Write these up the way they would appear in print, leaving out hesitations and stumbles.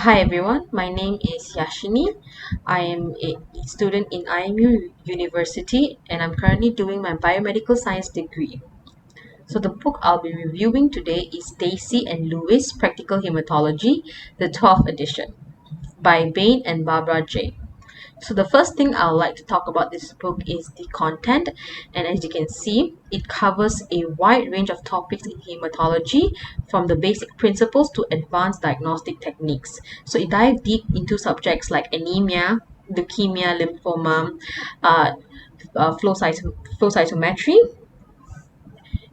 Hi everyone, my name is Yasheni. I am a student in IMU University and I'm currently doing my biomedical science degree. So the book I'll be reviewing today is Dacie and Lewis Practical Hematology, the 12th edition by Bain and Barbara J. So the first thing I would like to talk about this book is the content, and as you can see, it covers a wide range of topics in hematology, from the basic principles to advanced diagnostic techniques. So it dives deep into subjects like anemia, leukemia, lymphoma, uh, flow cytometry.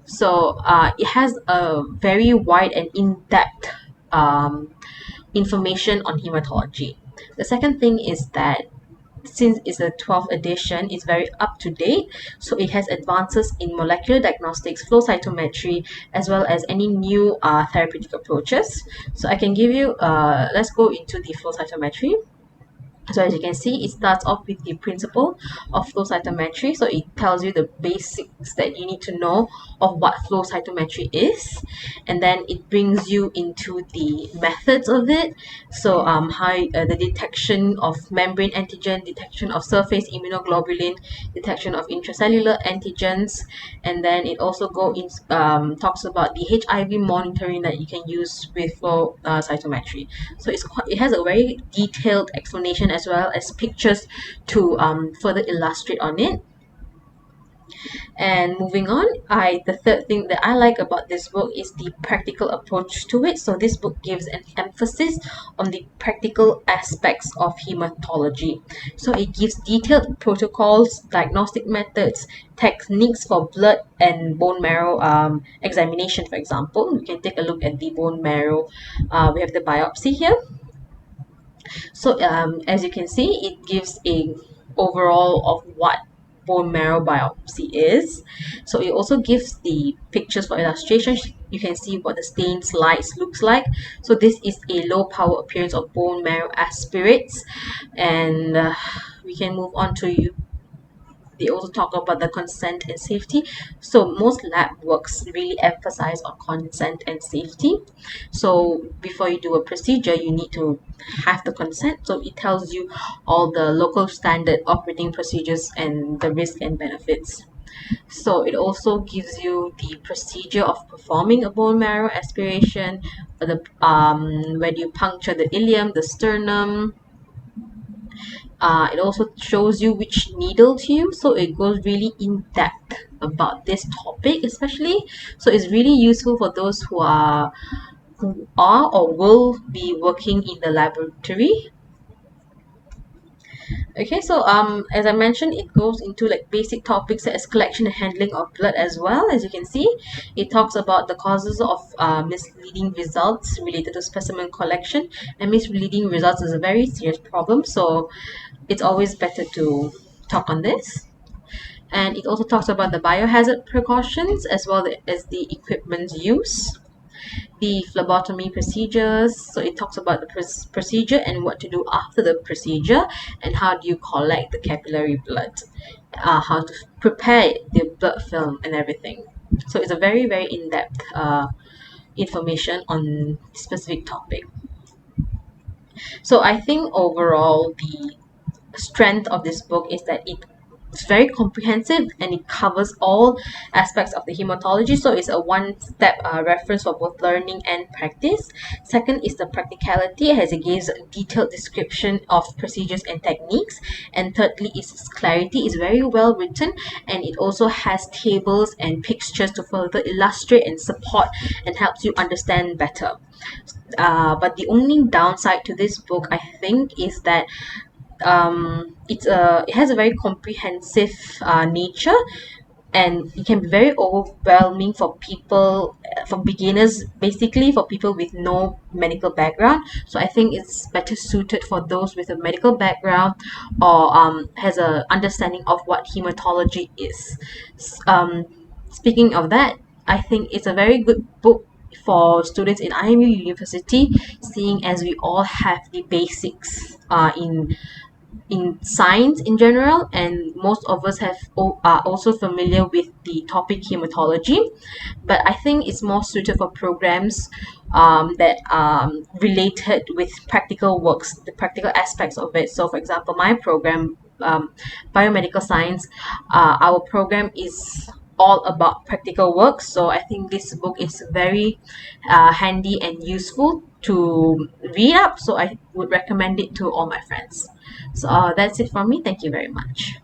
So it has a very wide and in-depth um, information on hematology. The second thing is that since it's a 12th edition, it's very up to date. So it has advances in molecular diagnostics, flow cytometry, as well as any new therapeutic approaches. So I can give you, let's go into the flow cytometry. So as you can see, it starts off with the principle of flow cytometry. So it tells you the basics that you need to know of what flow cytometry is, and then it brings you into the methods of it. So how the detection of membrane antigen, detection of surface immunoglobulin, detection of intracellular antigens, and then it also talks about the HIV monitoring that you can use with flow cytometry. So it has a very detailed explanation as well as pictures to further illustrate on it. And moving on, the third thing that I like about this book is the practical approach to it. So this book gives an emphasis on the practical aspects of hematology. So it gives detailed protocols, diagnostic methods, techniques for blood and bone marrow examination. For example, we can take a look at the bone marrow. We have the biopsy here. So as you can see, it gives a overall of what bone marrow biopsy is. So it also gives the pictures for illustration. You can see what the stained slides looks like. So this is a low power appearance of bone marrow aspirates, and we can move on to you. They also talk about the consent and safety. So most lab works really emphasize on consent and safety. So before you do a procedure, you need to have the consent. So it tells you all the local standard operating procedures and the risk and benefits. So it also gives you the procedure of performing a bone marrow aspiration, where you puncture the ilium, the sternum. It also shows you which needle to use, so it goes really in depth about this topic especially. So it's really useful for those who are or will be working in the laboratory. Okay, so as I mentioned, it goes into like basic topics such as collection and handling of blood as well. As you can see, it talks about the causes of misleading results related to specimen collection, and misleading results is a very serious problem. So it's always better to talk on this. And it also talks about the biohazard precautions as well as the equipment use, the phlebotomy procedures. So it talks about the procedure and what to do after the procedure, and how do you collect the capillary blood, how to prepare the blood film and everything. So it's a very, very in-depth information on specific topic. So I think overall the strength of this book is that it's very comprehensive and it covers all aspects of the hematology. So it's a one-step reference for both learning and practice. Second is the practicality, as it gives a detailed description of procedures and techniques. And thirdly is its clarity. It's very well written, and it also has tables and pictures to further illustrate and support and helps you understand better. But the only downside to this book, I think, is that it has a very comprehensive nature, and it can be very overwhelming for people, for beginners, basically for people with no medical background. So I think it's better suited for those with a medical background, or has a understanding of what hematology is. Speaking of that, I think it's a very good book for students in IMU University, seeing as we all have the basics in in science in general, and most of us are also familiar with the topic hematology. But I think it's more suited for programs that related with practical works, the practical aspects of it. So, for example, my program, biomedical science, our program is all about practical work. So I think this book is very handy and useful to read up. So I would recommend it to all my friends. So that's it from me. Thank you very much.